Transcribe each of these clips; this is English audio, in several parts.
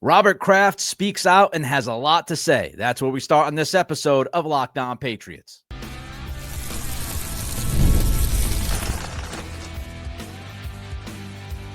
Robert Kraft speaks out and has a lot to say. That's where we start on this episode of Locked On Patriots.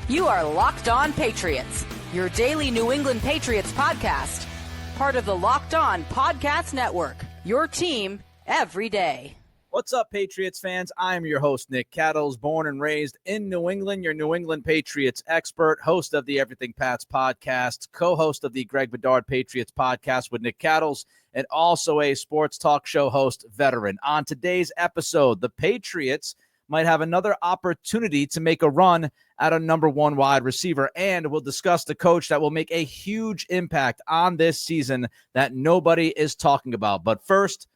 You are Locked On Patriots, your daily New England Patriots podcast. Part of the Locked On Podcast Network, your team every day. What's up, Patriots fans? I am your host, Nick Cattles, born and raised in New England, your New England Patriots expert, host of the Everything Pats podcast, co-host of the Greg Bedard Patriots podcast with Nick Cattles, and also a sports talk show host veteran. On today's episode, the Patriots might have another opportunity to make a run at a number one wide receiver, and we'll discuss the coach that will make a huge impact on this season that nobody is talking about. But first,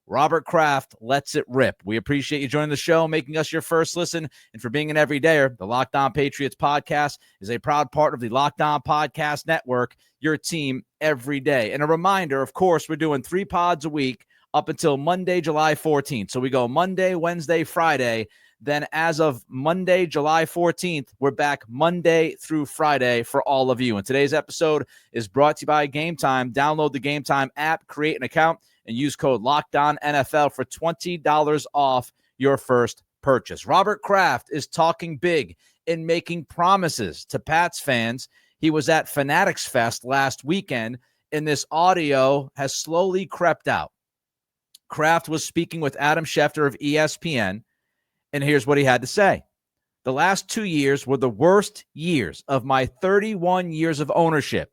Robert Kraft lets it rip. We appreciate you joining the show, making us your first listen, and for being an everydayer. The Locked On Patriots podcast is a proud part of the Locked On Podcast Network, your team every day. And a reminder, of course, we're doing 3 pods a week up until Monday, July 14th. So we go Monday, Wednesday, Friday. Then as of Monday, July 14th, we're back Monday through Friday for all of you. And today's episode is brought to you by Game Time. Download the Game Time app, create an account, and use code LOCKEDONNFL for $20 off your first purchase. Robert Kraft is talking big and making promises to Pats fans. He was at Fanatics Fest last weekend, and this audio has slowly crept out. Kraft was speaking with Adam Schefter of ESPN, and here's what he had to say. The last 2 years were the worst years of my 31 years of ownership.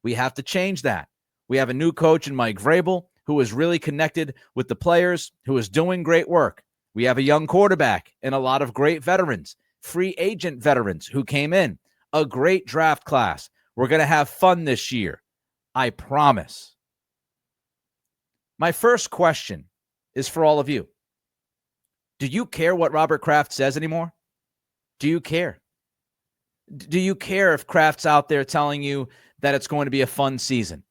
We have to change that. We have a new coach in Mike Vrabel, who is really connected with the players, who is doing great work. We have a young quarterback and a lot of great veterans, free agent veterans who came in, a great draft class. We're going to have fun this year. I promise. My first question is for all of you. Do you care what Robert Kraft says anymore? Do you care? Do you care if Kraft's out there telling you that it's going to be a fun season?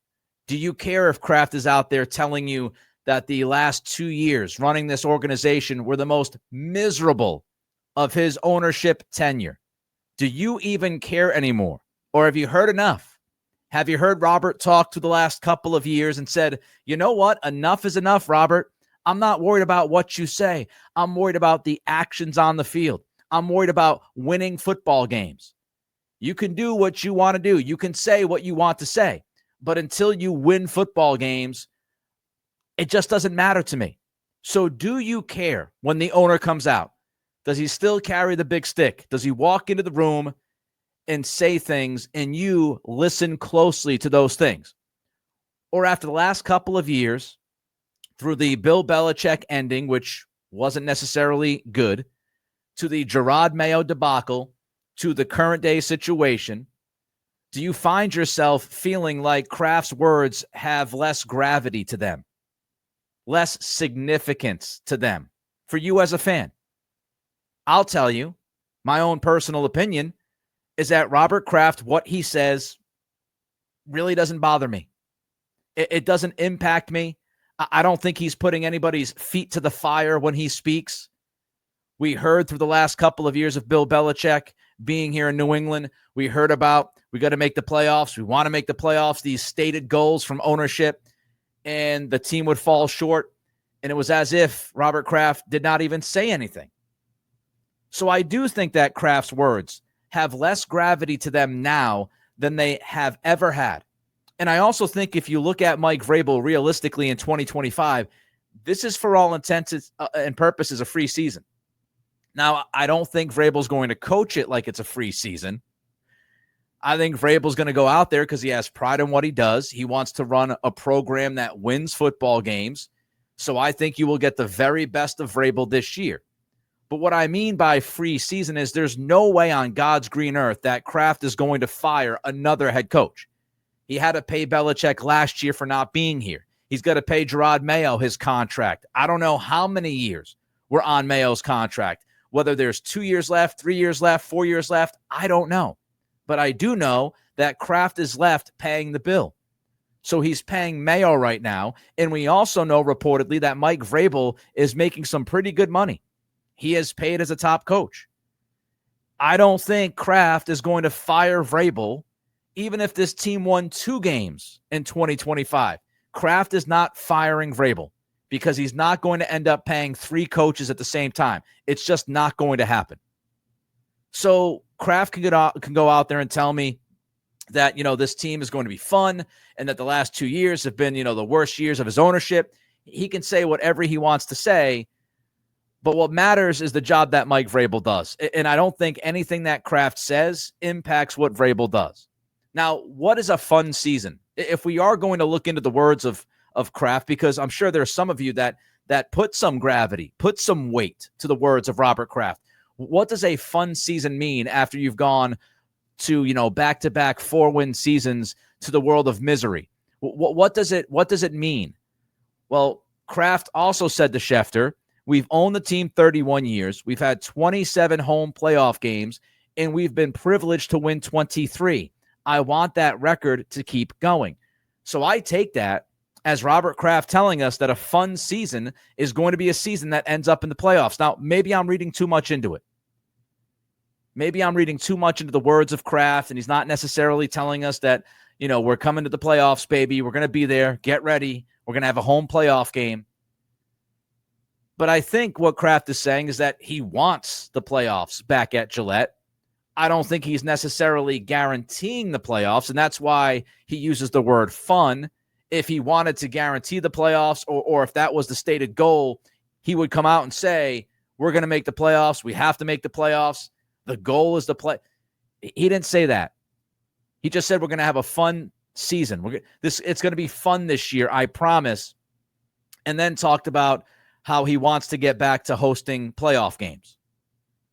Do you care if Kraft is out there telling you that the last 2 years running this organization were the most miserable of his ownership tenure? Do you even care anymore? Or have you heard enough? Have you heard Robert talk to the last couple of years and said, you know what? Enough is enough, Robert. I'm not worried about what you say. I'm worried about the actions on the field. I'm worried about winning football games. You can do what you want to do. You can say what you want to say. But until you win football games, it just doesn't matter to me. So do you care when the owner comes out? Does he still carry the big stick? Does he walk into the room and say things and you listen closely to those things? Or after the last couple of years, through the Bill Belichick ending, which wasn't necessarily good, to the Gerard Mayo debacle, to the current day situation, do you find yourself feeling like Kraft's words have less gravity to them, less significance to them for you as a fan? I'll tell you, my own personal opinion is that Robert Kraft, what he says, really doesn't bother me. It doesn't impact me. I don't think he's putting anybody's feet to the fire when he speaks. We heard through the last couple of years of Bill Belichick being here in New England, we heard about we got to make the playoffs. We want to make the playoffs, these stated goals from ownership, and the team would fall short. And it was as if Robert Kraft did not even say anything. So I do think that Kraft's words have less gravity to them now than they have ever had. And I also think if you look at Mike Vrabel realistically in 2025, this is for all intents and purposes a free season. Now, I don't think Vrabel's going to coach it like it's a free season. I think Vrabel's going to go out there because he has pride in what he does. He wants to run a program that wins football games. So I think you will get the very best of Vrabel this year. But what I mean by free season is there's no way on God's green earth that Kraft is going to fire another head coach. He had to pay Belichick last year for not being here. He's got to pay Gerard Mayo his contract. I don't know how many years were on Mayo's contract. Whether there's 2 years left, 3 years left, 4 years left, I don't know. But I do know that Kraft is left paying the bill. So he's paying Mayo right now. And we also know reportedly that Mike Vrabel is making some pretty good money. He is paid as a top coach. I don't think Kraft is going to fire Vrabel even if this team won 2 games in 2025, Kraft is not firing Vrabel because he's not going to end up paying 3 coaches at the same time. It's just not going to happen. So Kraft can go out there and tell me that, this team is going to be fun and that the last 2 years have been, the worst years of his ownership. He can say whatever he wants to say, but what matters is the job that Mike Vrabel does. And I don't think anything that Kraft says impacts what Vrabel does. Now, what is a fun season? If we are going to look into the words of Kraft, because I'm sure there are some of you that put some gravity, put some weight to the words of Robert Kraft. What does a fun season mean after you've gone to, back-to-back 4-win seasons to the world of misery? What does it mean? Well, Kraft also said to Schefter, we've owned the team 31 years. We've had 27 home playoff games, and we've been privileged to win 23. I want that record to keep going. So I take that as Robert Kraft telling us that a fun season is going to be a season that ends up in the playoffs. Now, maybe I'm reading too much into it. Maybe I'm reading too much into the words of Kraft, and he's not necessarily telling us that, we're coming to the playoffs, baby. We're going to be there. Get ready. We're going to have a home playoff game. But I think what Kraft is saying is that he wants the playoffs back at Gillette. I don't think he's necessarily guaranteeing the playoffs, and that's why he uses the word fun. If he wanted to guarantee the playoffs, or if that was the stated goal, he would come out and say, we're going to make the playoffs. We have to make the playoffs. The goal is the play. He didn't say that. He just said we're going to have a fun season. It's going to be fun this year, I promise. And then talked about how he wants to get back to hosting playoff games.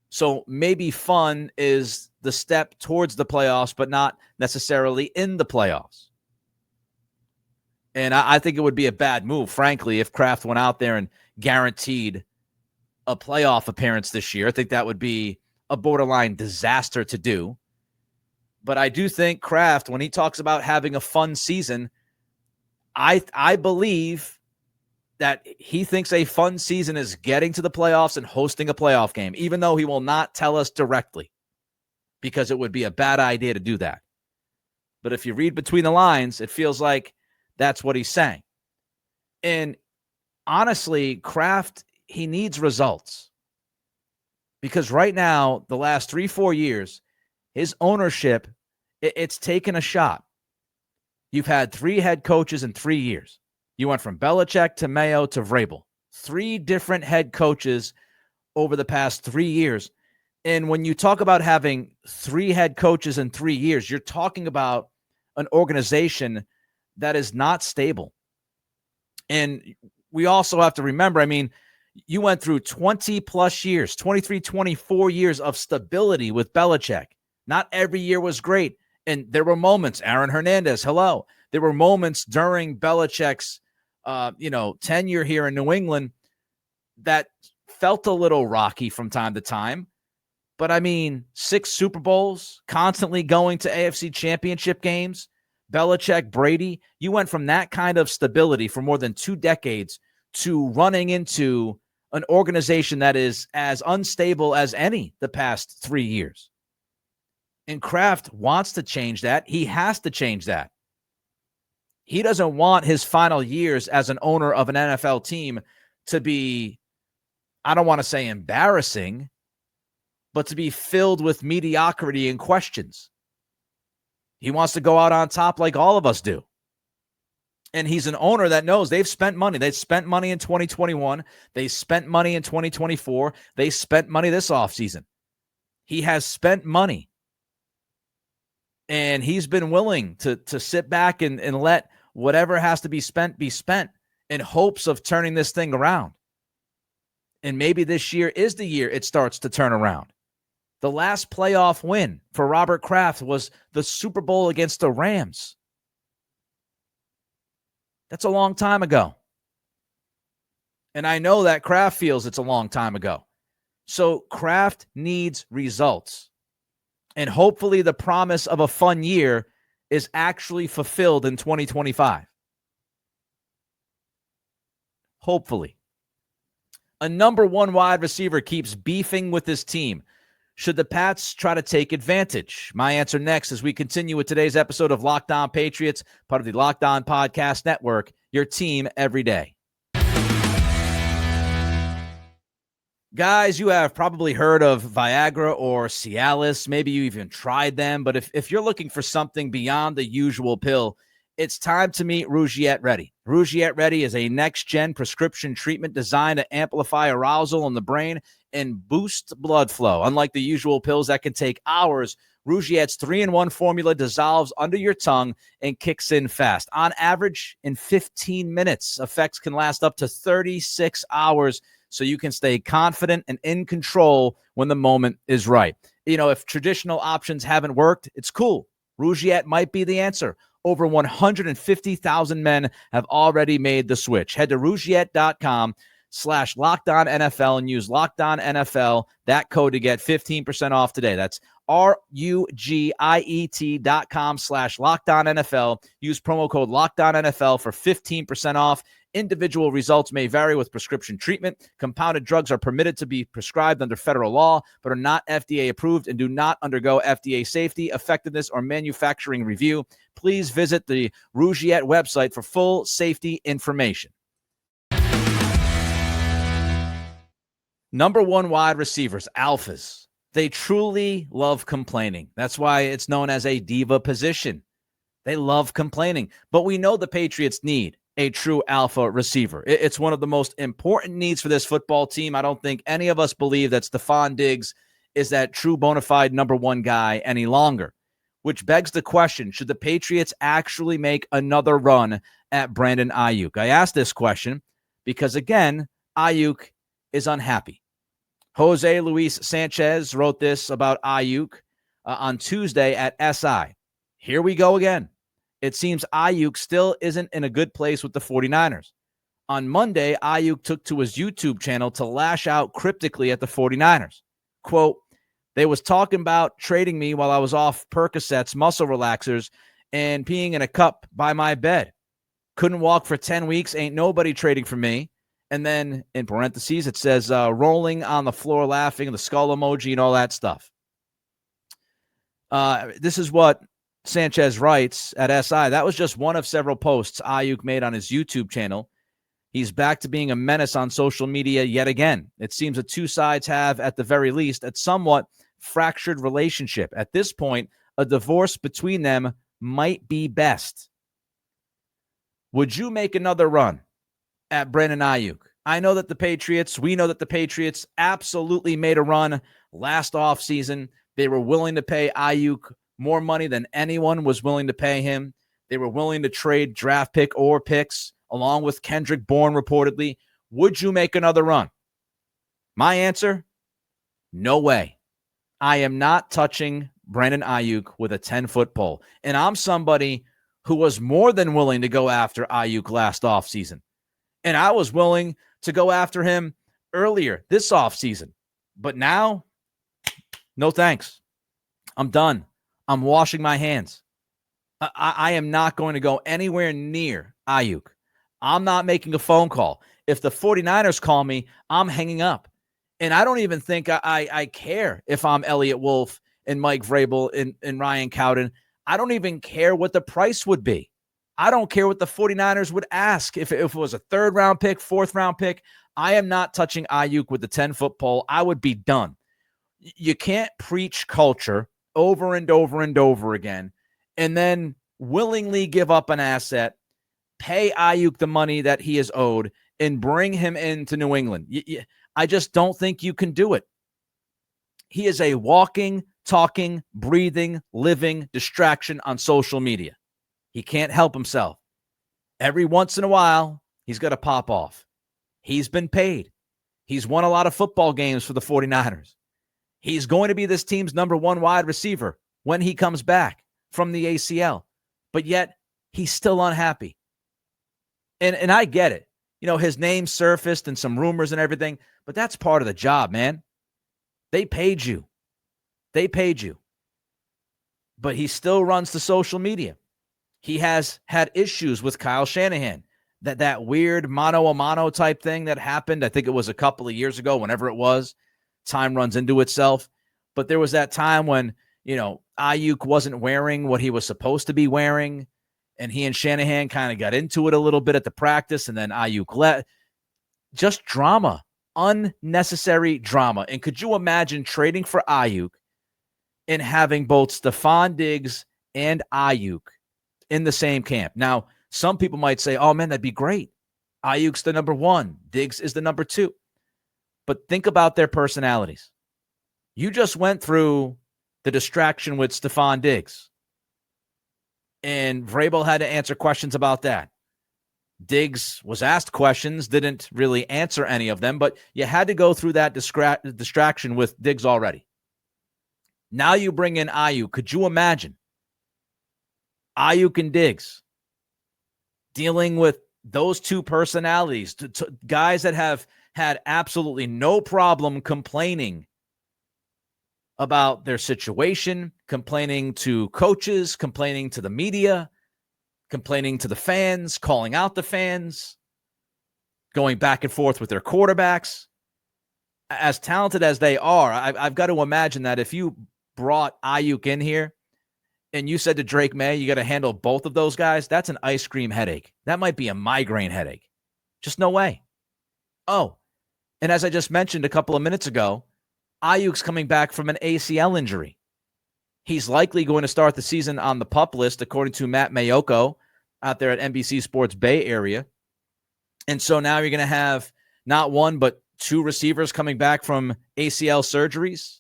So maybe fun is the step towards the playoffs, but not necessarily in the playoffs. And I think it would be a bad move, frankly, if Kraft went out there and guaranteed a playoff appearance this year. I think that would be a borderline disaster to do. But I do think Kraft, when he talks about having a fun season, I believe that he thinks a fun season is getting to the playoffs and hosting a playoff game, even though he will not tell us directly, because it would be a bad idea to do that. But if you read between the lines, it feels like that's what he's saying. And honestly, Kraft, he needs results. Because right now, the last 3-4 years, his ownership, it's taken a shot. You've had 3 head coaches in 3 years. You went from Belichick to Mayo to Vrabel. 3 different head coaches over the past 3 years. And when you talk about having 3 head coaches in 3 years, you're talking about an organization that is not stable. And we also have to remember, you went through 20 plus years, 23, 24 years of stability with Belichick. Not every year was great. And there were moments, Aaron Hernandez, hello. There were moments during Belichick's, tenure here in New England that felt a little rocky from time to time. But 6 Super Bowls, constantly going to AFC championship games, Belichick, Brady, you went from that kind of stability for more than 2 decades to running into an organization that is as unstable as any the past 3 years. And Kraft wants to change that. He has to change that. He doesn't want his final years as an owner of an NFL team to be, I don't want to say embarrassing, but to be filled with mediocrity and questions. He wants to go out on top like all of us do. And he's an owner that knows they've spent money. They spent money in 2021. They spent money in 2024. They spent money this offseason. He has spent money. And he's been willing to sit back and let whatever has to be spent in hopes of turning this thing around. And maybe this year is the year it starts to turn around. The last playoff win for Robert Kraft was the Super Bowl against the Rams. That's a long time ago. And I know that Kraft feels it's a long time ago. So Kraft needs results. And hopefully the promise of a fun year is actually fulfilled in 2025. Hopefully. A number 1 wide receiver keeps beefing with his team. Should the Pats try to take advantage? My answer next as we continue with today's episode of Locked On Patriots, part of the Locked On Podcast Network, your team every day. Guys, you have probably heard of Viagra or Cialis. Maybe you even tried them. But if you're looking for something beyond the usual pill, it's time to meet Rougiette Ready. Rougiette Ready is a next-gen prescription treatment designed to amplify arousal in the brain and boost blood flow. Unlike the usual pills that can take hours, Rougiette's 3-in-1 formula dissolves under your tongue and kicks in fast. On average, in 15 minutes, effects can last up to 36 hours, so you can stay confident and in control when the moment is right. You know, if traditional options haven't worked, it's cool. Rougiette might be the answer. Over 150,000 men have already made the switch. Head to Rougiette.com/LockedOnNFL and use LockedOnNFL, that code to get 15% off today. That's RUGIET.com/LockedOnNFL. Use promo code LockedOnNFL for 15% off. Individual results may vary with prescription treatment. Compounded drugs are permitted to be prescribed under federal law, but are not FDA approved and do not undergo FDA safety, effectiveness, or manufacturing review. Please visit the Rougiette website for full safety information. Number one wide receivers, alphas. They truly love complaining. That's why it's known as a diva position. They love complaining. But we know the Patriots need a true alpha receiver. It's one of the most important needs for this football team. I don't think any of us believe that Stephon Diggs is that true bona fide number one guy any longer, which begs the question, should the Patriots actually make another run at Brandon Aiyuk? I asked this question because, again, Aiyuk is unhappy. Jose Luis Sanchez wrote this about Aiyuk on Tuesday at SI. Here we go again. It seems Aiyuk still isn't in a good place with the 49ers. On Monday, Aiyuk took to his YouTube channel to lash out cryptically at the 49ers. Quote, "They was talking about trading me while I was off Percocets, muscle relaxers, and peeing in a cup by my bed. Couldn't walk for 10 weeks, ain't nobody trading for me." And then in parentheses, it says rolling on the floor laughing, the skull emoji and all that stuff. This is what Sanchez writes at SI. That was just one of several posts Aiyuk made on his YouTube channel. He's back to being a menace on social media yet again. It seems the two sides have, at the very least, a somewhat fractured relationship. At this point, a divorce between them might be best. Would you make another run at Brandon Aiyuk? We know that the Patriots absolutely made a run last offseason. They were willing to pay Aiyuk more money than anyone was willing to pay him. They were willing to trade draft pick or picks, along with Kendrick Bourne reportedly. Would you make another run? My answer, no way. I am not touching Brandon Aiyuk with a 10-foot pole. And I'm somebody who was more than willing to go after Aiyuk last offseason. And I was willing to go after him earlier this offseason. But now, no thanks. I'm done. I'm washing my hands. I am not going to go anywhere near Aiyuk. I'm not making a phone call. If the 49ers call me, I'm hanging up. And I don't even think I care if I'm Elliott Wolf and Mike Vrabel and Ryan Cowden. I don't even care what the price would be. I don't care what the 49ers would ask. If it was a third-round pick, fourth-round pick, I am not touching Aiyuk with the 10-foot pole. I would be done. You can't preach culture over and over and over again, and then willingly give up an asset, pay Aiyuk the money that he is owed, and bring him into New England. I just don't think you can do it. He is a walking, talking, breathing, living distraction on social media. He can't help himself. Every once in a while, he's got to pop off. He's been paid. He's won a lot of football games for the 49ers. He's going to be this team's number one wide receiver when he comes back from the ACL. But yet, he's still unhappy. And I get it. You know, his name surfaced and some rumors and everything, but that's part of the job, man. They paid you. They paid you. But he still runs the social media. He has had issues with Kyle Shanahan. That weird mano-a-mano type thing that happened, I think it was a couple of years ago, whenever it was. Time runs into itself. But there was that time when, Aiyuk wasn't wearing what he was supposed to be wearing, and he and Shanahan kind of got into it a little bit at the practice, and then Aiyuk let. Just drama, unnecessary drama. And could you imagine trading for Aiyuk and having both Stephon Diggs and Aiyuk in the same camp? Now, some people might say, oh, man, that'd be great. Aiyuk's the number 1. Diggs is the number 2. But think about their personalities. You just went through the distraction with Stephon Diggs, and Vrabel had to answer questions about that. Diggs was asked questions, didn't really answer any of them, but you had to go through that distraction with Diggs already. Now you bring in Aiyuk. Could you imagine Aiyuk and Diggs dealing with those two personalities, guys that have had absolutely no problem complaining about their situation, complaining to coaches, complaining to the media, complaining to the fans, calling out the fans, going back and forth with their quarterbacks. As talented as they are, I've got to imagine that if you brought Aiyuk in here and you said to Drake May, you got to handle both of those guys, that's an ice cream headache. That might be a migraine headache. Just no way. Oh, and as I just mentioned a couple of minutes ago, Aiyuk's coming back from an ACL injury. He's likely going to start the season on the PUP list, according to Matt Mayoko out there at NBC Sports Bay Area. And so now you're going to have not one, but 2 receivers coming back from ACL surgeries.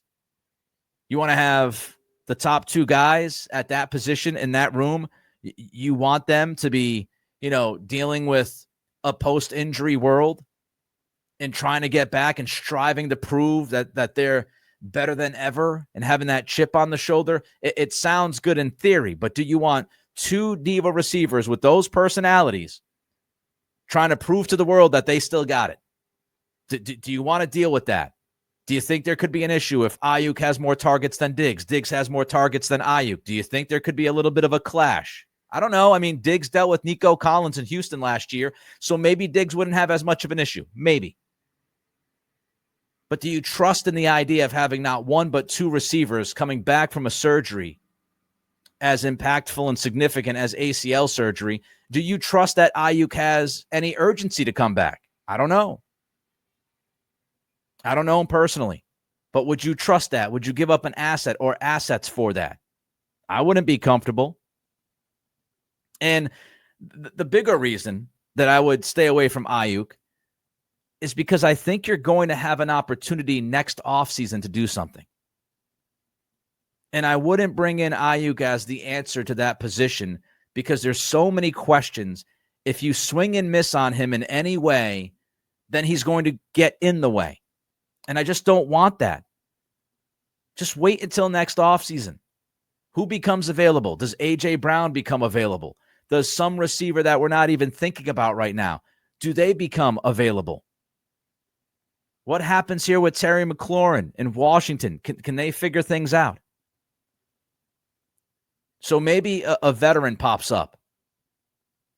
You want to have the top 2 guys at that position in that room. You want them to be, dealing with a post-injury world and trying to get back and striving to prove that they're better than ever and having that chip on the shoulder. It sounds good in theory, but do you want 2 diva receivers with those personalities trying to prove to the world that they still got it? Do you want to deal with that? Do you think there could be an issue if Aiyuk has more targets than Diggs? Diggs has more targets than Aiyuk. Do you think there could be a little bit of a clash? I don't know. I mean, Diggs dealt with Nico Collins in Houston last year, so maybe Diggs wouldn't have as much of an issue. Maybe. But do you trust in the idea of having not 1 but 2 receivers coming back from a surgery as impactful and significant as ACL surgery? Do you trust that Aiyuk has any urgency to come back? I don't know. I don't know him personally. But would you trust that? Would you give up an asset or assets for that? I wouldn't be comfortable. And the bigger reason that I would stay away from Aiyuk is because I think you're going to have an opportunity next offseason to do something. And I wouldn't bring in Aiyuk as the answer to that position because there's so many questions. If you swing and miss on him in any way, then he's going to get in the way. And I just don't want that. Just wait until next offseason. Who becomes available? Does A.J. Brown become available? Does some receiver that we're not even thinking about right now, do they become available? What happens here with Terry McLaurin in Washington? Can they figure things out? So maybe a veteran pops up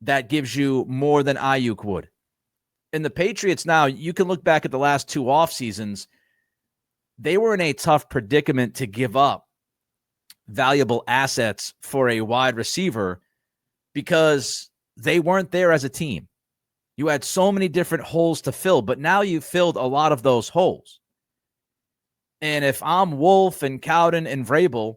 that gives you more than Aiyuk would. In the Patriots now, you can look back at the last 2 off seasons. They were in a tough predicament to give up valuable assets for a wide receiver because they weren't there as a team. You had so many different holes to fill, but now you've filled a lot of those holes. And if I'm Wolf and Cowden and Vrabel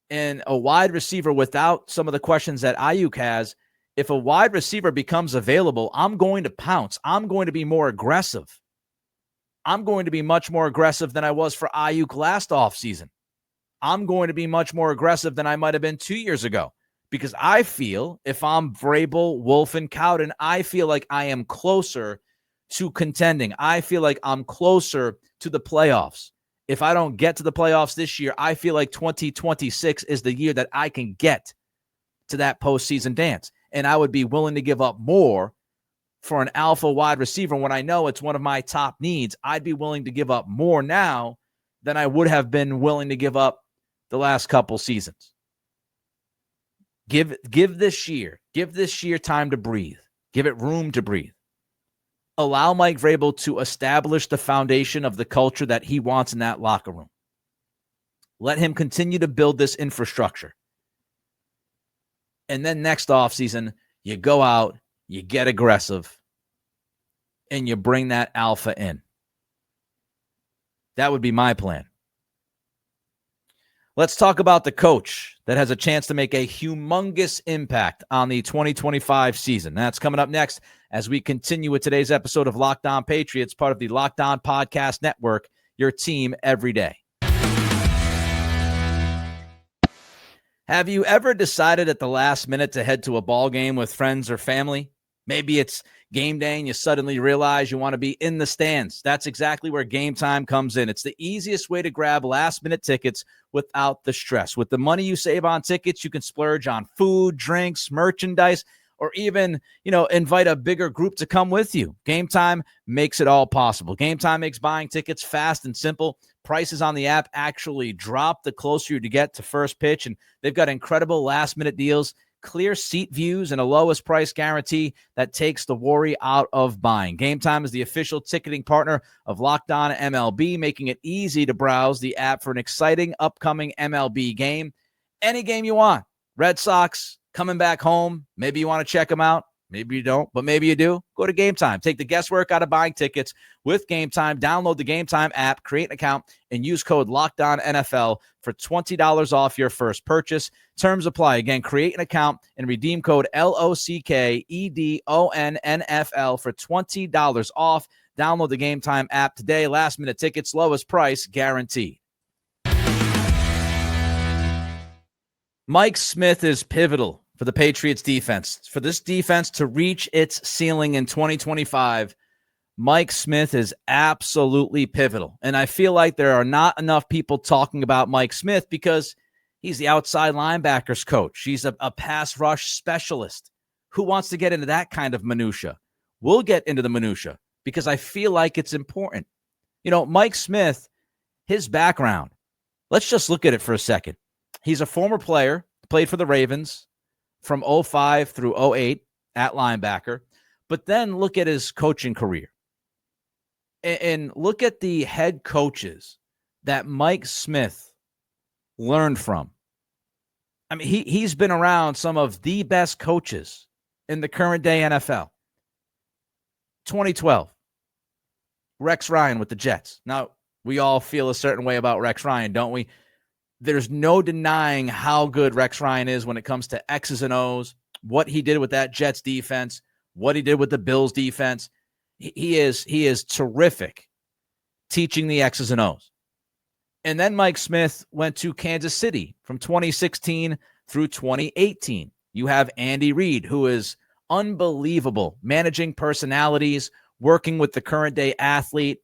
and a wide receiver without some of the questions that Aiyuk has, if a wide receiver becomes available, I'm going to pounce. I'm going to be more aggressive. I'm going to be much more aggressive than I was for Aiyuk last offseason. I'm going to be much more aggressive than I might have been 2 years ago. Because I feel if I'm Vrabel, Wolf, and Cowden, I feel like I am closer to contending. I feel like I'm closer to the playoffs. If I don't get to the playoffs this year, I feel like 2026 is the year that I can get to that postseason dance. And I would be willing to give up more for an alpha wide receiver when I know it's one of my top needs. I'd be willing to give up more now than I would have been willing to give up the last couple seasons. Give this year time to breathe. Give it room to breathe. Allow Mike Vrabel to establish the foundation of the culture that he wants in that locker room. Let him continue to build this infrastructure. And then next offseason, you go out, you get aggressive, and you bring that alpha in. That would be my plan. Let's talk about the coach that has a chance to make a humongous impact on the 2025 season. That's coming up next as we continue with today's episode of Locked On Patriots, part of the Locked On Podcast Network, your team every day. Have you ever decided at the last minute to head to a ball game with friends or family? Maybe it's game day and you suddenly realize you want to be in the stands. That's exactly where Game Time comes in. It's the easiest way to grab last-minute tickets without the stress. With the money you save on tickets, you can splurge on food, drinks, merchandise, or even, invite a bigger group to come with you. Game Time makes it all possible. Game Time makes buying tickets fast and simple. Prices on the app actually drop the closer you get to first pitch, and they've got incredible last-minute deals, clear seat views, and a lowest price guarantee that takes the worry out of buying. Game Time is the official ticketing partner of Locked On MLB, making it easy to browse the app for an exciting upcoming MLB game. Any game you want. Red Sox coming back home. Maybe you want to check them out. Maybe you don't, but maybe you do. Go to Game Time. Take the guesswork out of buying tickets with Game Time. Download the Game Time app, create an account, and use code LOCKEDONNFL for $20 off your first purchase. Terms apply. Again, create an account and redeem code LOCKEDONNFL for $20 off. Download the Game Time app today. Last minute tickets, lowest price guaranteed. Mike Smith is pivotal for the Patriots defense. For this defense to reach its ceiling in 2025, Mike Smith is absolutely pivotal. And I feel like there are not enough people talking about Mike Smith because he's the outside linebackers coach. He's a pass rush specialist. Who wants to get into that kind of minutia? We'll get into the minutia because I feel like it's important. Mike Smith, his background, let's just look at it for a second. He's a former player, played for the Ravens from 05 through 08 at linebacker. But then look at his coaching career. And look at the head coaches that Mike Smith learned from. I mean, he's been around some of the best coaches in the current day NFL. 2012, Rex Ryan with the Jets. Now, we all feel a certain way about Rex Ryan, don't we? There's no denying how good Rex Ryan is when it comes to X's and O's, what he did with that Jets defense, what he did with the Bills defense. He is terrific teaching the X's and O's. And then Mike Smith went to Kansas City from 2016 through 2018. You have Andy Reid, who is unbelievable, managing personalities, working with the current day athlete,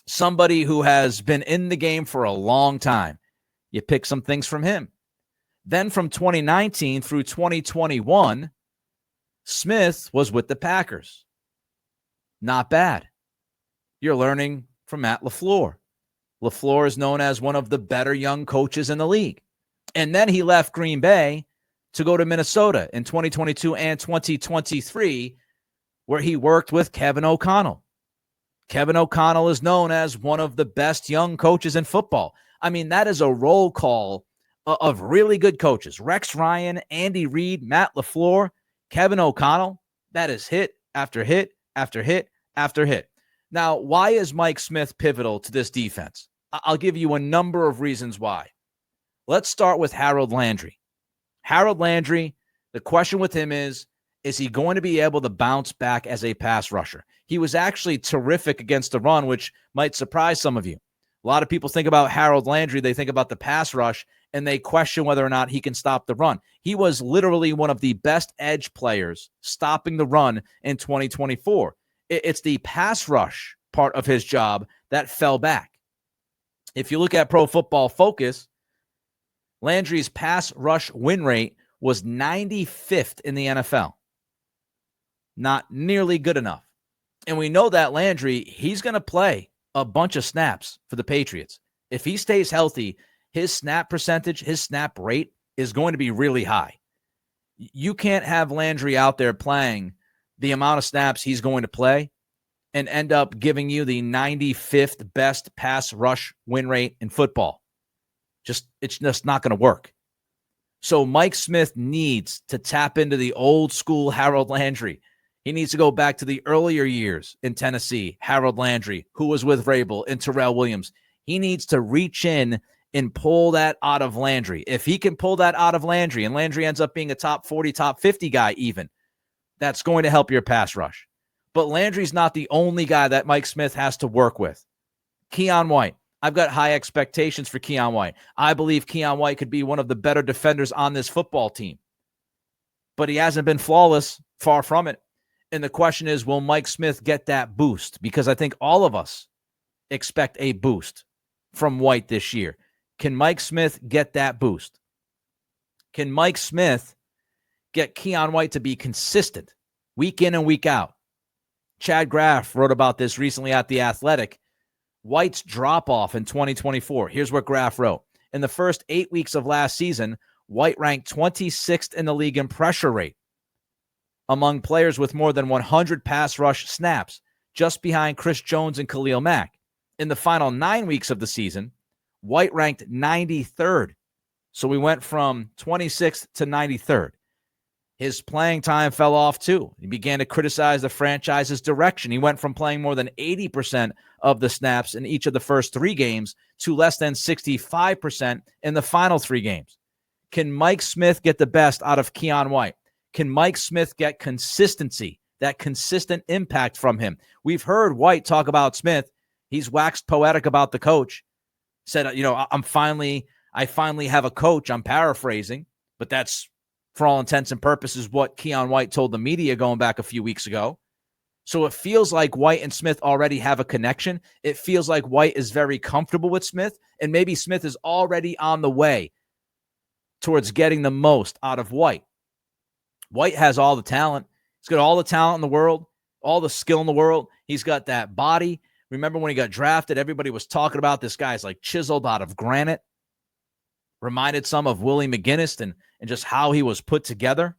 somebody who has been in the game for a long time. You pick some things from him. Then from 2019 through 2021, Smith was with the Packers. Not bad. You're learning from Matt LaFleur. LaFleur is known as one of the better young coaches in the league. And then he left Green Bay to go to Minnesota in 2022 and 2023, where he worked with Kevin O'Connell. Kevin O'Connell is known as one of the best young coaches in football. I mean, that is a roll call of really good coaches. Rex Ryan, Andy Reid, Matt LaFleur, Kevin O'Connell. That is hit after hit after hit after hit. Now, why is Mike Smith pivotal to this defense? I'll give you a number of reasons why. Let's start with Harold Landry. Harold Landry, the question with him is he going to be able to bounce back as a pass rusher? He was actually terrific against the run, which might surprise some of you. A lot of people think about Harold Landry, they think about the pass rush, and they question whether or not he can stop the run. He was literally one of the best edge players stopping the run in 2024. It's the pass rush part of his job that fell back. If you look at Pro Football Focus, Landry's pass rush win rate was 95th in the NFL. Not nearly good enough. And we know that Landry, he's going to play a bunch of snaps for the Patriots. If he stays healthy, his snap percentage, his snap rate is going to be really high. You can't have Landry out there playing the amount of snaps he's going to play and end up giving you the 95th best pass rush win rate in football. It's just not going to work. So Mike Smith needs to tap into the old school Harold Landry. He needs to go back to the earlier years in Tennessee, Harold Landry, who was with Vrabel and Terrell Williams. He needs to reach in and pull that out of Landry. If he can pull that out of Landry, and Landry ends up being a top 40, top 50 guy even, that's going to help your pass rush. But Landry's not the only guy that Mike Smith has to work with. Keion White. I've got high expectations for Keion White. I believe Keion White could be one of the better defenders on this football team. But he hasn't been flawless, far from it. And the question is, will Mike Smith get that boost? Because I think all of us expect a boost from White this year. Can Mike Smith get that boost? Can Mike Smith get Keion White to be consistent week in and week out? Chad Graff wrote about this recently at The Athletic. White's drop-off in 2024. Here's what Graff wrote. In the first 8 weeks of last season, White ranked 26th in the league in pressure rate among players with more than 100 pass rush snaps, just behind Chris Jones and Khalil Mack. In the final 9 weeks of the season, White ranked 93rd. So we went from 26th to 93rd. His playing time fell off too. He began to criticize the franchise's direction. He went from playing more than 80% of the snaps in each of the first 3 games to less than 65% in the final 3 games. Can Mike Smith get the best out of Keion White? Can Mike Smith get consistency, that consistent impact from him? We've heard White talk about Smith. He's waxed poetic about the coach. Said, I finally have a coach. I'm paraphrasing, but that's for all intents and purposes what Keion White told the media going back a few weeks ago. So it feels like White and Smith already have a connection. It feels like White is very comfortable with Smith, and maybe Smith is already on the way towards getting the most out of White. White has all the talent. He's got all the talent in the world, all the skill in the world. He's got that body. Remember when he got drafted, everybody was talking about this guy's like chiseled out of granite. Reminded some of Willie McGinnis and just how he was put together.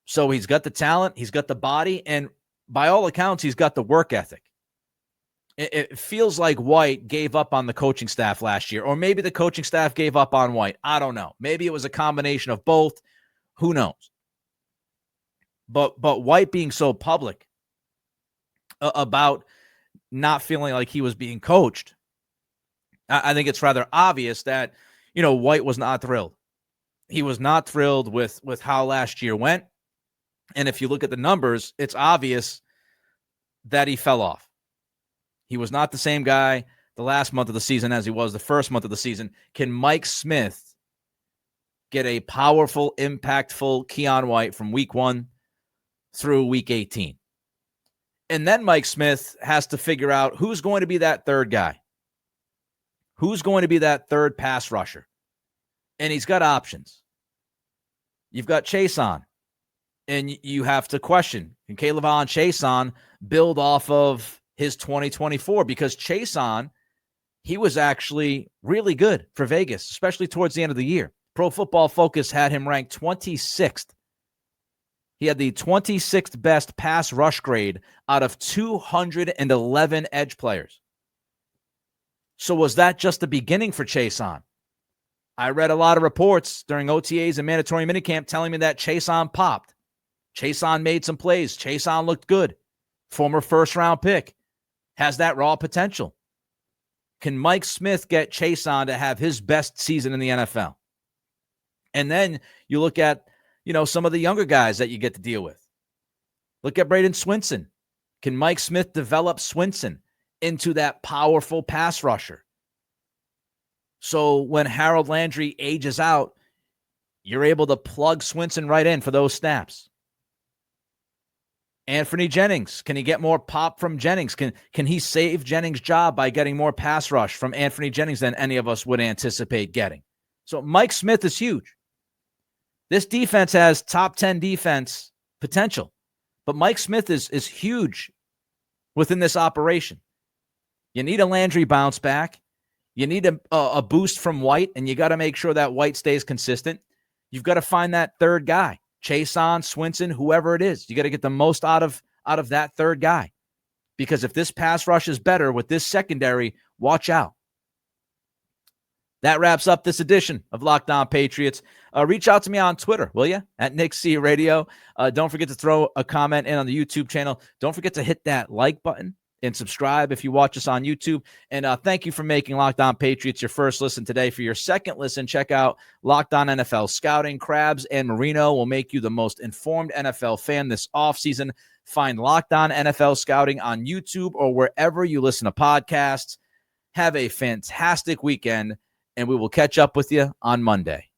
So he's got the talent, he's got the body, and by all accounts, he's got the work ethic. It feels like White gave up on the coaching staff last year, or maybe the coaching staff gave up on White. I don't know. Maybe it was a combination of both. Who knows? But White being so public about not feeling like he was being coached, I think it's rather obvious that, White was not thrilled. He was not thrilled with how last year went. And if you look at the numbers, it's obvious that he fell off. He was not the same guy the last month of the season as he was the first month of the season. Can Mike Smith get a powerful, impactful Keion White from week 1 through week 18? And then Mike Smith has to figure out who's going to be that third guy. Who's going to be that third pass rusher? And he's got options. You've got Chason, and you have to question, can Keion Chason build off of his 2024? Because Chason, he was actually really good for Vegas, especially towards the end of the year. Pro Football Focus had him ranked 26th. He had the 26th best pass rush grade out of 211 edge players. So was that just the beginning for Chason? I read a lot of reports during OTAs and mandatory minicamp telling me that Chason popped. Chason made some plays. Chason looked good. Former first-round pick. Has that raw potential. Can Mike Smith get Chason to have his best season in the NFL? And then you look at, some of the younger guys that you get to deal with. Look at Braden Swinson. Can Mike Smith develop Swinson into that powerful pass rusher? So when Harold Landry ages out, you're able to plug Swinson right in for those snaps. Anthony Jennings, can he get more pop from Jennings? Can he save Jennings' job by getting more pass rush from Anthony Jennings than any of us would anticipate getting? So Mike Smith is huge. This defense has top 10 defense potential, but Mike Smith is huge within this operation. You need a Landry bounce back. You need a boost from White, and you got to make sure that White stays consistent. You've got to find that third guy, Chason, Swinson, whoever it is. You got to get the most out of that third guy, because if this pass rush is better with this secondary, watch out. That wraps up this edition of Locked On Patriots. Reach out to me on Twitter, will you? At Nick C Radio. Don't forget to throw a comment in on the YouTube channel. Don't forget to hit that like button and subscribe if you watch us on YouTube. And thank you for making Locked On Patriots your first listen today. For your second listen, check out Locked On NFL Scouting. Krabs and Marino will make you the most informed NFL fan this offseason. Find Locked On NFL Scouting on YouTube or wherever you listen to podcasts. Have a fantastic weekend, and we will catch up with you on Monday.